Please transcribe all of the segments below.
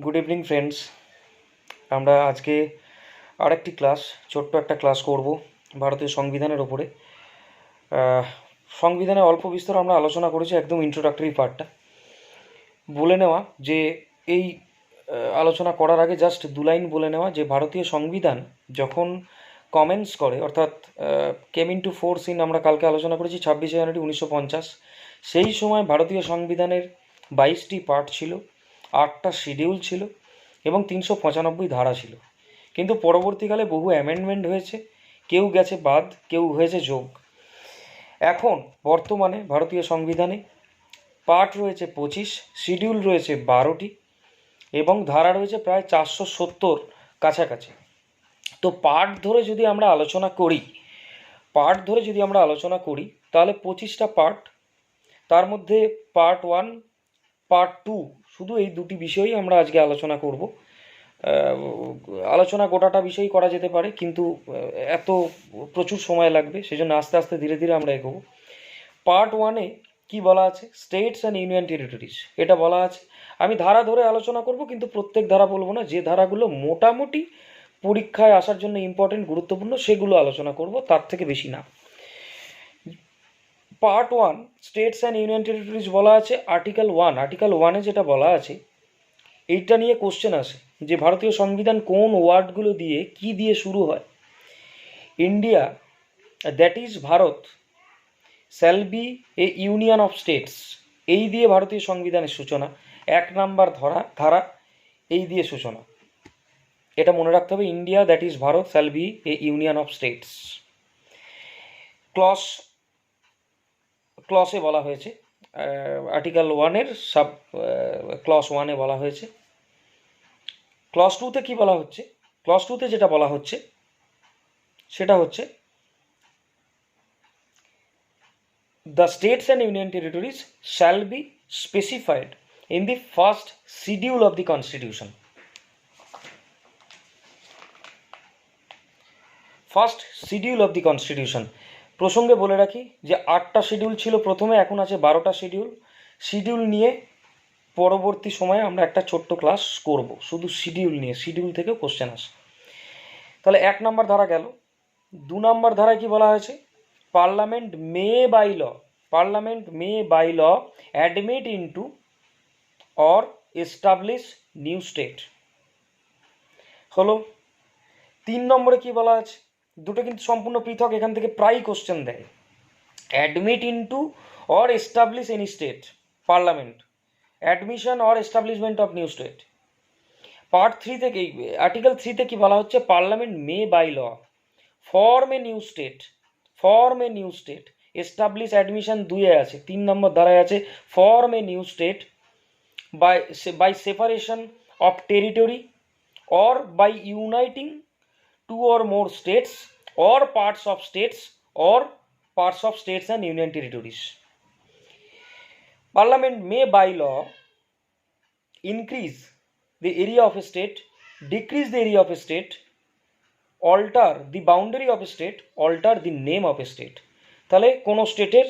Good evening friends. আমরা আজকে আরেকটি ক্লাস, ছোট্ট একটা ক্লাস করব ভারতীয় সংবিধানের ওপরে। সংবিধানে অল্প বিস্তর আমরা আলোচনা করেছি, একদম ইন্ট্রোডাক্টরি পার্টটা বলে নেওয়া। যে এই আলোচনা করার আগে জাস্ট দু লাইন বলে নেওয়া যে ভারতীয় সংবিধান যখন কমেন্স করে, অর্থাৎ came into force in, আমরা কালকে আলোচনা করেছি 26 জানুয়ারি 1950। সেই সময় ভারতীয় সংবিধানের 22টি পার্ট ছিল, 8টা শিডিউল ছিল এবং 395 ধারা ছিল। কিন্তু পরবর্তীকালে বহু অ্যামেন্ডমেন্ট হয়েছে, কেউ গেছে বাদ, কেউ হয়েছে যোগ। এখন বর্তমানে ভারতীয় সংবিধানে পার্ট রয়েছে 25, শিডিউল রয়েছে 12টি এবং ধারা রয়েছে প্রায় 470 কাছাকাছি। তো পার্ট ধরে যদি আমরা আলোচনা করি তাহলে 25টা পার্ট, তার মধ্যে পার্ট 1, পার্ট 2, শুধু এই দুটি বিষয়ই আমরা আজকে আলোচনা করব। আলোচনা গোটাটা বিষয় করা যেতে পারে, কিন্তু এত প্রচুর সময় লাগবে, সেজন্য আস্তে আস্তে ধীরে ধীরে আমরা এগোবো। পার্ট 1-এ কি বলা আছে? স্টেটস অ্যান্ড ইউনিয়ন টেরিটরিজ, এটা বলা আছে। আমি ধারা ধরে আলোচনা করব, কিন্তু প্রত্যেক ধারা বলবো না। যে ধারাগুলো মোটামুটি পরীক্ষায় আসার জন্য ইম্পর্টেন্ট, গুরুত্বপূর্ণ, সেগুলো আলোচনা করব, তার থেকে বেশি না। Part 1, states and union territories বলা আছে আর্টিকেল 1-এ যেটা বলা আছে, এইটা নিয়ে কোশ্চেন আসে যে ভারতীয় সংবিধান কোন ওয়ার্ডগুলো দিয়ে, কি দিয়ে শুরু হয়। India, that is Bharat, shall be a union of states, এই দিয়ে ভারতীয় সংবিধানের সূচনা। 1 নম্বর ধারা এই দিয়ে সূচনা। এটা মনে রাখতে হবে, India that is Bharat shall be a union of states. ক্লসে বলা হয়েছে, আর্টিকেল 1-এর সাব ক্লস 1-এ বলা হয়েছে। ক্লস 2-তে কি বলা হচ্ছে? ক্লস 2-তে যেটা বলা হচ্ছে সেটা হচ্ছে, the states and union territories shall be specified in the first schedule of the constitution. First schedule of the constitution প্রসঙ্গে বলে রাখি যে 8টা শিডিউল ছিল প্রথমে, এখন আছে 12টা শিডিউল নিয়ে পরবর্তী সময়ে আমরা একটা ছোট্ট ক্লাস করব শুধু শিডিউল নিয়ে। শিডিউল থেকে কোশ্চেন আসে। তাহলে 1 নম্বর ধারা গেল। 2 নম্বর ধারায় কি বলা হয়েছে? Parliament may by law admit into or establish new state হলো। 3 নম্বরে কি বলা আছে? দুটো কিন্তু সম্পূর্ণ পৃথক, এখান থেকে প্রায় কোশ্চেন দেয়। Admit into or establish any state, parliament, admission or establishment of new state. Part 3 থেকে, আর্টিকেল 3-তে কি বলা হচ্ছে? Parliament may by law form a new state establish, admission 2-এ আছে। 3 নম্বর ধারায় আছে form a new state by separation of territory or by uniting 2 or more states or parts of states and union territories. Parliament may by law increase the area of a state, decrease the area of a state, alter the boundary of a state, alter the name of a state. তাহলে কোনো স্টেটের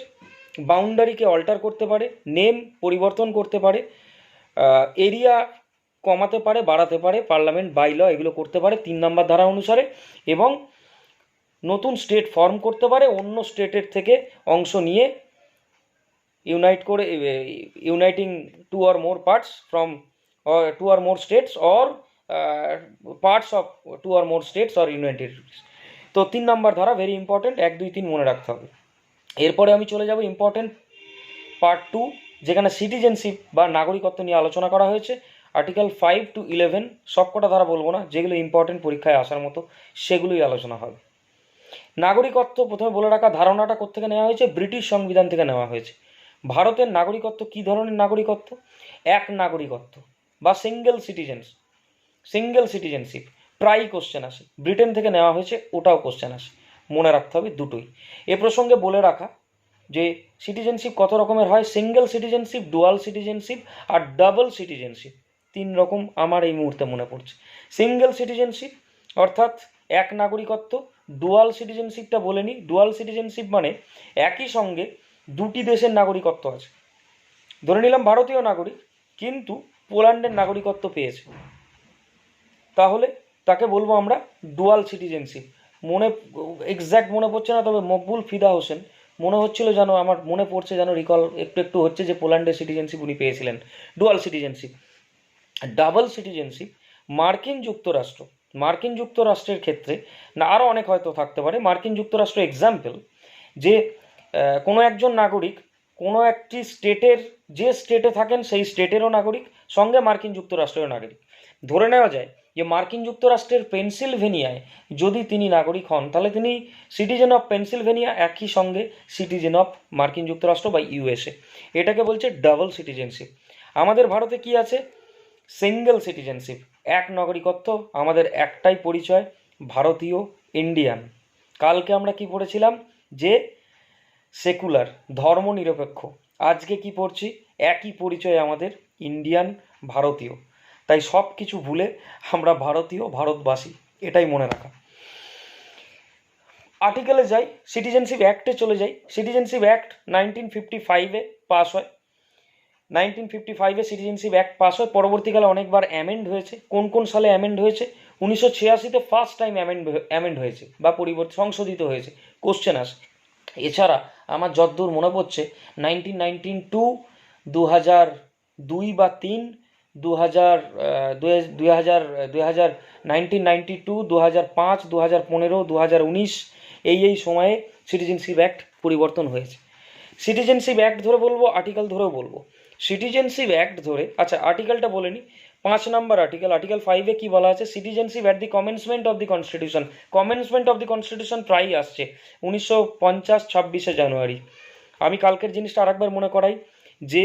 বাউন্ডারিকে alter করতে পারে, name পরিবর্তন করতে পারে, area কমাতে পারে, বাড়াতে পারে, পার্লামেন্ট বাই ল এগুলো করতে পারে 3 নম্বর ধারা অনুসারে, এবং নতুন স্টেট ফর্ম করতে পারে অন্য স্টেটের থেকে অংশ নিয়ে, uniting 2 or more parts from 2 or more states or parts of 2 or more states or union territories. তো 3 নম্বর ধারা ভেরি ইম্পর্টেন্ট, 1, 2, 3 মনে রাখতে হবে। এরপরে আমি চলে যাব ইম্পর্টেন্ট পার্ট 2, যেখানে সিটিজেনশিপ বা নাগরিকত্ব নিয়ে আলোচনা করা হয়েছে। আর্টিকেল 5 to 11, সবকটা ধারা বলবো না, যেগুলো ইম্পর্টেন্ট পরীক্ষায় আসার মতো সেগুলোই আলোচনা হবে। নাগরিকত্ব প্রথমে বলে রাখা, ধারণাটা কোত্থেকে নেওয়া হয়েছে? ব্রিটিশ সংবিধান থেকে নেওয়া হয়েছে। ভারতের নাগরিকত্ব কী ধরনের নাগরিকত্ব? এক নাগরিকত্ব বা সিঙ্গেল সিটিজেনশিপ, প্রায়ই কোশ্চেন আসে। ব্রিটেন থেকে নেওয়া হয়েছে, ওটাও কোশ্চেন আসে, মনে রাখতে হবে দুটোই। এ প্রসঙ্গে বলে রাখা যে সিটিজেনশিপ কত রকমের হয়? সিঙ্গেল সিটিজেনশিপ, ডুয়াল সিটিজেনশিপ আর ডাবল সিটিজেনশিপ, 3 রকম আমার এই মুহূর্তে মনে পড়ছে। সিঙ্গেল সিটিজেনশিপ অর্থাৎ এক নাগরিকত্ব। ডুয়াল সিটিজেনশিপটা বলে নিই। ডুয়াল সিটিজেনশিপ মানে একই সঙ্গে দুটি দেশের নাগরিকত্ব আছে। ধরে নিলাম ভারতীয় নাগরিক, কিন্তু পোল্যান্ডের নাগরিকত্ব পেয়েছে, তাহলে তাকে বলবো আমরা ডুয়াল সিটিজেনশিপ। এক্স্যাক্ট মনে পড়ছে না, তবে মকবুল ফিদা হোসেন মনে হচ্ছিল যেন, আমার মনে পড়ছে যেন, রিকল একটু একটু হচ্ছে যে পোল্যান্ডের সিটিজেনশিপ উনি পেয়েছিলেন। Dual citizenship. ডাবল সিটিজেনশিপ মার্কিন যুক্তরাষ্ট্রের ক্ষেত্রে না, আরও অনেক হয়তো থাকতে পারে। মার্কিন যুক্তরাষ্ট্র এক্সাম্পল, যে কোনো একজন নাগরিক কোনো একটি স্টেটের, যে স্টেটে থাকেন সেই স্টেটেরও নাগরিক, সঙ্গে মার্কিন যুক্তরাষ্ট্রেরও নাগরিক। ধরে নেওয়া যায় যে মার্কিন যুক্তরাষ্ট্রের পেনসিলভেনিয়ায় যদি তিনি নাগরিক হন, তাহলে তিনি সিটিজেন অফ পেনসিলভেনিয়া, একই সঙ্গে সিটিজেন অফ মার্কিন যুক্তরাষ্ট্র বা ইউএসএ। এটাকে বলছে ডাবল সিটিজেনশিপ। আমাদের ভারতে কি আছে? সিঙ্গেল সিটিজেনশিপ, এক নাগরিকত্ব, আমাদের একটাই পরিচয়, ভারতীয়, ইন্ডিয়ান। কালকে আমরা কি পড়েছিলাম? যে সেকুলার, ধর্মনিরপেক্ষ। আজকে কি পড়ছি? একই পরিচয় আমাদের, ইন্ডিয়ান, ভারতীয়। তাই সব কিছু ভুলে আমরা ভারতীয়, ভারতবাসী, এটাই মনে রাখা। আর্টিকেলে যাই, সিটিজেনশিপ অ্যাক্টে চলে যাই। সিটিজেনশিপ অ্যাক্ট 1955-এ পাস হয়। 1955-এ সিটিজেনশিপ অ্যাক্ট পাস হয়। পরবর্তীকালে অনেকবার অ্যামেন্ড হয়েছে। কোন কোন সালে অ্যামেন্ড হয়েছে? 1986-তে ফার্স্ট টাইম অ্যামেন্ড হয়েছে বা সংশোধিত হয়েছে। কোশ্চেন আসে। এছাড়া আমার যতদূর মনে পড়ছে 1992, 2002 বা 3, 1992, 2005, 2015, 2019, এই সময়ে সিটিজেনশিপ অ্যাক্ট পরিবর্তন হয়েছে। সিটিজেনশিপ অ্যাক্ট ধরে বলবো, আর্টিকেল ধরেও বলবো। সিটিজেনশিপ অ্যাক্ট ধরে, আচ্ছা আর্টিকেলটা বলে নিই। 5 নম্বর আর্টিকেল, আর্টিকেল 5-এ কি বলা আছে? Citizenship at the commencement of the constitution. Commencement of the constitution প্রায়ই আসছে 1950, 26শে জানুয়ারি। আমি কালকের জিনিসটা আরেকবার মনে করাই, যে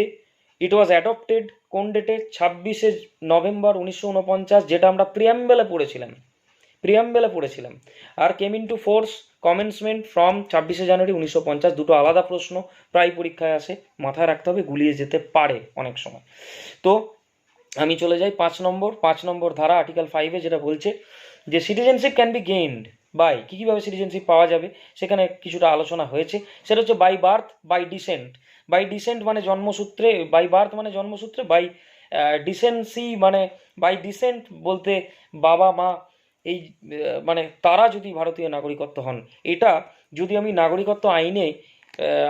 ইট ওয়াজ অ্যাডপ্টেড কোন ডেটে? 26শে নভেম্বর 1949, যেটা আমরা প্রিয়াম্বেলে পড়েছিলাম। আর came into force, commencement from 26শে জানুয়ারি 1950। দুটো আলাদা প্রশ্ন, প্রায় পরীক্ষায় আসে, মাথায় রাখতে হবে, গুলিয়ে যেতে পারে অনেক সময়। তো আমি চলে যাই 5 নম্বর ধারা, আর্টিকেল 5-এ, যেটা বলছে যে citizenship can be gained by, কীভাবে সিটিজেনশিপ পাওয়া যাবে সেখানে কিছুটা আলোচনা হয়েছে। সেটা হচ্ছে by birth, by descent. By descent মানে জন্মসূত্রে, বাই বার্থ মানে জন্মসূত্রে, বাই ডিসেন্সি মানে, বাই ডিসেন্ট বলতে বাবা মা, এই মানে তারা যদি ভারতীয় নাগরিকত্ব হন। এটা যদি আমি নাগরিকত্ব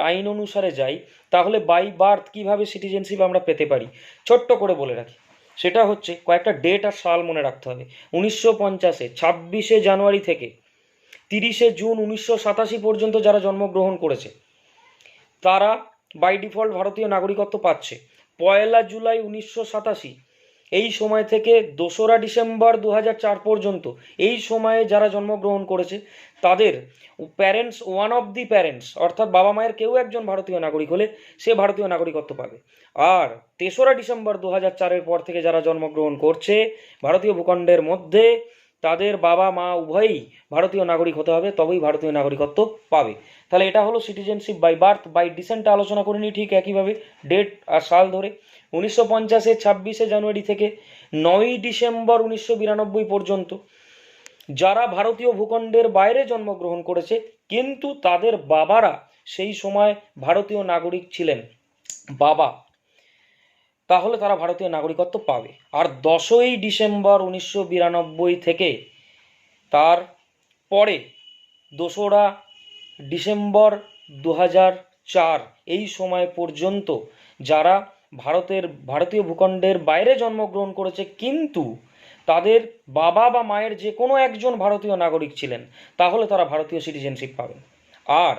আইন অনুসারে যাই, তাহলে বাই বার্থ কীভাবে সিটিজেনশিপ আমরা পেতে পারি, ছোট্ট করে বলে রাখি। সেটা হচ্ছে, কয়েকটা ডেট আর সাল মনে রাখতে হবে। 1950-এ 26শে জানুয়ারি থেকে 30শে জুন 1987 পর্যন্ত যারা জন্মগ্রহণ করেছে, তারা বাই ডিফল্ট ভারতীয় নাগরিকত্ব পাচ্ছে। 1 জুলাই 1987 এই সময় থেকে 2রা ডিসেম্বর 2004 পর্যন্ত এই সময়ে যারা জন্মগ্রহণ করেছে, তাদের parents, one of the parents, অর্থাৎ বাবা মায়ের কেউ একজন ভারতীয় নাগরিক হলে সে ভারতীয় নাগরিকত্ব পাবে। আর 3রা ডিসেম্বর 2004-এর পর থেকে যারা জন্মগ্রহণ করছে ভারতীয় ভূখণ্ডের মধ্যে, তাদের বাবা মা উভয়ই ভারতীয় নাগরিক হতে হবে, তবেই ভারতীয় নাগরিকত্ব পাবে। তাহলে এটা হলো citizenship by birth. By descent আলোচনা করে নিই ঠিক একইভাবে, ডেট আর সাল ধরে। 1950-এ 26শে জানুয়ারি থেকে 9ই ডিসেম্বর 1992 পর্যন্ত যারা ভারতীয় ভূখণ্ডের বাইরে জন্মগ্রহণ করেছে, কিন্তু তাদের বাবারা সেই সময় ভারতীয় নাগরিক ছিলেন, বাবা, তাহলে তারা ভারতীয় নাগরিকত্ব পাবে। আর 10ই ডিসেম্বর 1992 থেকে তার পরে 2রা ডিসেম্বর 2004 এই সময় পর্যন্ত যারা ভারতীয় ভূখণ্ডের বাইরে জন্মগ্রহণ করেছে, কিন্তু তাদের বাবা বা মায়ের যে কোনো একজন ভারতীয় নাগরিক ছিলেন, তাহলে তারা ভারতীয় সিটিজেনশিপ পাবেন। আর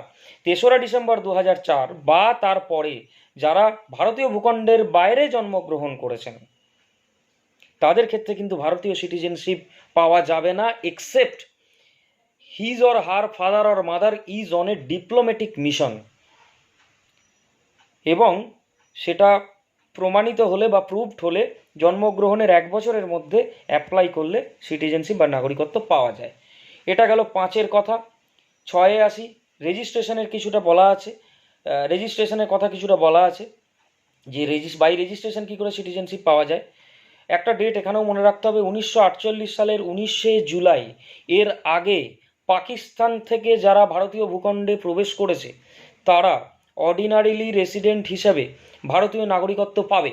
3রা ডিসেম্বর 2004 বা তারপরে যারা ভারতীয় ভূখণ্ডের বাইরে জন্মগ্রহণ করেছেন, তাদের ক্ষেত্রে কিন্তু ভারতীয় সিটিজেনশিপ পাওয়া যাবে না, except his or her father or mother is on a diplomatic mission. এবং সেটা প্রমাণিত হলে বা প্রুভড হলে জন্মগ্রহণের 1 বছরের মধ্যে অ্যাপ্লাই করলে সিটিজেনশিপ বা নাগরিকত্ব পাওয়া যায়। এটা গেল 5-এর কথা। 6-এ আসি, রেজিস্ট্রেশনের কিছুটা বলা আছে। রেজিস্ট্রেশনের কথা কিছুটা বলা আছে, যে বাই রেজিস্ট্রেশন কী করে সিটিজেনশিপ পাওয়া যায়। একটা ডেট এখানেও মনে রাখতে হবে, 1948 সালের 19শে জুলাই এর আগে পাকিস্তান থেকে যারা ভারতীয় ভূখণ্ডে প্রবেশ করেছে, তারা অর্ডিনারিলি রেসিডেন্ট হিসাবে ভারতীয় নাগরিকত্ব পাবে।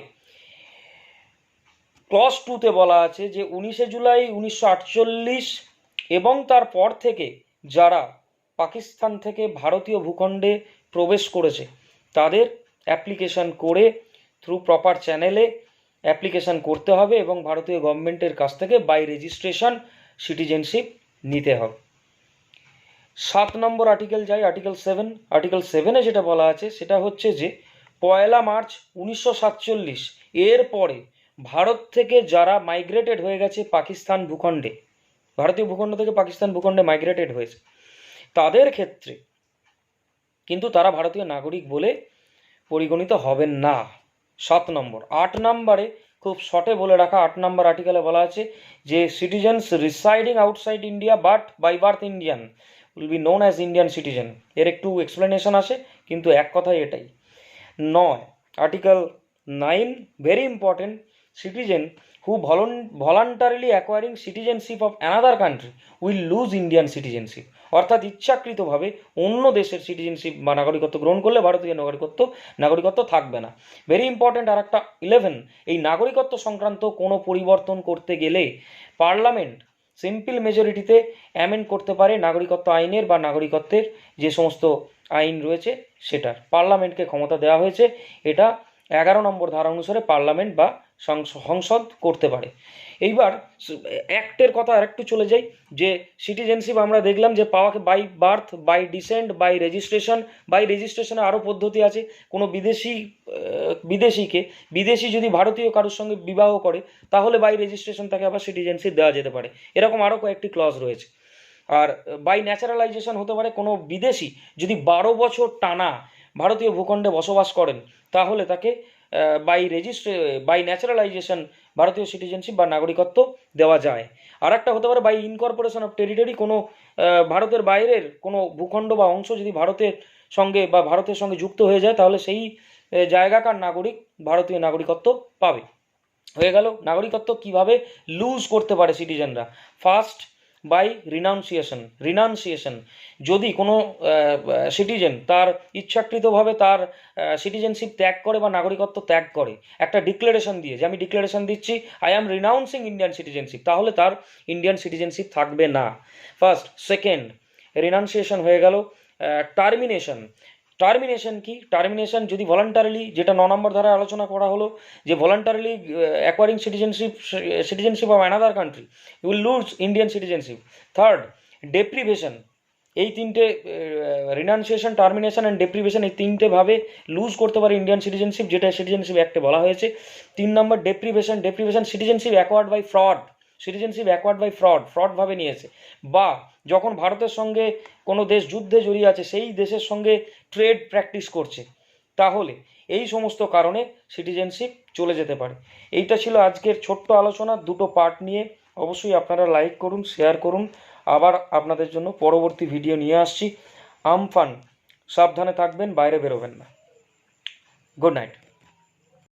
ক্লজ 2-তে বলা আছে যে 19শে জুলাই 1948 এবং তারপর থেকে যারা পাকিস্তান থেকে ভারতীয় ভূখণ্ডে প্রবেশ করেছে তাদের অ্যাপ্লিকেশন করে থ্রু প্রপার চ্যানেলে অ্যাপ্লিকেশন করতে হবে এবং ভারতীয় গভর্নমেন্টের কাছ থেকে বাই রেজিস্ট্রেশন সিটিজেনশিপ নিতে হবে। 7 নম্বর আর্টিকেল যাই, আর্টিকেল 7। আর্টিকেল 7-এ যেটা বলা আছে সেটা হচ্ছে যে 1 মার্চ 1947 এর পরে ভারত থেকে যারা মাইগ্রেটেড হয়ে গেছে পাকিস্তান ভূখণ্ডে, ভারতীয় ভূখণ্ড থেকে পাকিস্তান ভূখণ্ডে মাইগ্রেটেড হয়েছে, তাদের ক্ষেত্রে কিন্তু তারা ভারতীয় নাগরিক বলে পরিগণিত হবেন না। 7 নম্বর। 8 নম্বরে খুব শর্টে বলে রাখা 8 নম্বর আর্টিকেলে বলা আছে যে citizens residing outside India but by birth Indian will be known as Indian citizen. এর একটু এক্সপ্লেনেশন আছে কিন্তু এক কথাই এটাই। 9 article 9 very important, citizen who voluntarily acquiring citizenship of another country will lose Indian citizenship। অর্থাৎ ইচ্ছাকৃতভাবে অন্য দেশের সিটিজেনশিপ বা নাগরিকত্ব গ্রহণ করলে ভারতীয় নাগরিকত্ব থাকবে না। Very important. আর একটা 11, এই নাগরিকত্ব সংক্রান্ত কোনো পরিবর্তন করতে গেলে পার্লামেন্ট সিম্পল মেজরিটিতে অ্যামেন্ড করতে পারে নাগরিকত্ব আইনের বা নাগরিকত্বের যে সমস্ত আইন রয়েছে সেটার পার্লামেন্টকে ক্ষমতা দেওয়া হয়েছে। এটা 11 নম্বর ধারা অনুসারে পার্লামেন্ট বা সংসদ করতে পারে। এইবার অ্যাক্টের কথা আরেকটু চলে যাই, যে সিটিজেনশিপ আমরা দেখলাম যে পাওয়াকে by birth, by descent, by registration. By রেজিস্ট্রেশনে আরও পদ্ধতি আছে। কোনো বিদেশি যদি ভারতীয় কারোর সঙ্গে বিবাহ করে তাহলে বাই রেজিস্ট্রেশন তাকে আবার সিটিজেনশিপ দেওয়া যেতে পারে। এরকম আরও কয়েকটি ক্লজ রয়েছে। আর বাই ন্যাচারালাইজেশন হতে পারে কোনো বিদেশি যদি 12 বছর টানা ভারতীয় ভূখণ্ডে বসবাস করেন তাহলে তাকে বাই ন্যাচারালাইজেশন ভারতীয় সিটিজেনশিপ বা নাগরিকত্ব দেওয়া যায়। আর একটা হতে পারে বাই ইনকর্পোরেশন অফ টেরিটরি, কোনো ভারতের বাইরের কোনো ভূখণ্ড বা অংশ যদি ভারতের সঙ্গে যুক্ত হয়ে যায় তাহলে সেই জায়গাকার নাগরিক ভারতীয় নাগরিকত্ব পাবে। হয়ে গেল। নাগরিকত্ব কিভাবে লুজ করতে পারে সিটিজেনরা? First, by renunciation. যদি কোনো সিটিজেন তার ইচ্ছাকৃতভাবে তার সিটিজেনশিপ ত্যাগ করে বা নাগরিকত্ব ত্যাগ করে, একটা ডিক্লারেশন দিয়ে যে আমি ডিক্লারেশন দিচ্ছি আই অ্যাম রিনাউন্সিং ইন্ডিয়ান সিটিজেনশিপ, তাহলে তার ইন্ডিয়ান সিটিজেনশিপ থাকবে না। ফার্স্ট। সেকেন্ড, রিনাউন্সিয়েশন হয়ে গেল। টার্মিনেশন কি? টার্মিনেশন যদি ভলান্টারিলি, যেটা 9 নম্বর ধারায় আলোচনা করা হলো যে voluntarily acquiring citizenship of another country you will lose Indian citizenship. Third, deprivation. এই তিনটে, রিনাউন্সিয়েশন, টার্মিনেশন অ্যান্ড ডেপ্রিভেশন, এই তিনটে ভাবে লুজ করতে পারে ইন্ডিয়ান সিটিজেনশিপ, যেটা সিটিজেনশিপ অ্যাক্টে বলা হয়েছে। 3 নম্বর deprivation, citizenship acquired by fraud ভাবে নিয়েছে, বা যখন ভারতের সঙ্গে কোনো দেশ যুদ্ধে জড়িয়ে আছে সেই দেশের সঙ্গে ট্রেড প্র্যাকটিস করছে, তাহলে এই সমস্ত কারণে সিটিজেনশিপ চলে যেতে পারে। এইটা ছিল আজকের ছোট্ট আলোচনা, দুটো পার্ট নিয়ে। অবশ্যই আপনারা লাইক করুন, শেয়ার করুন। আবার আপনাদের জন্য পরবর্তী ভিডিও নিয়ে আসছি। আমফান। সাবধানে থাকবেন, বাইরে বেরোবেন না। Good night.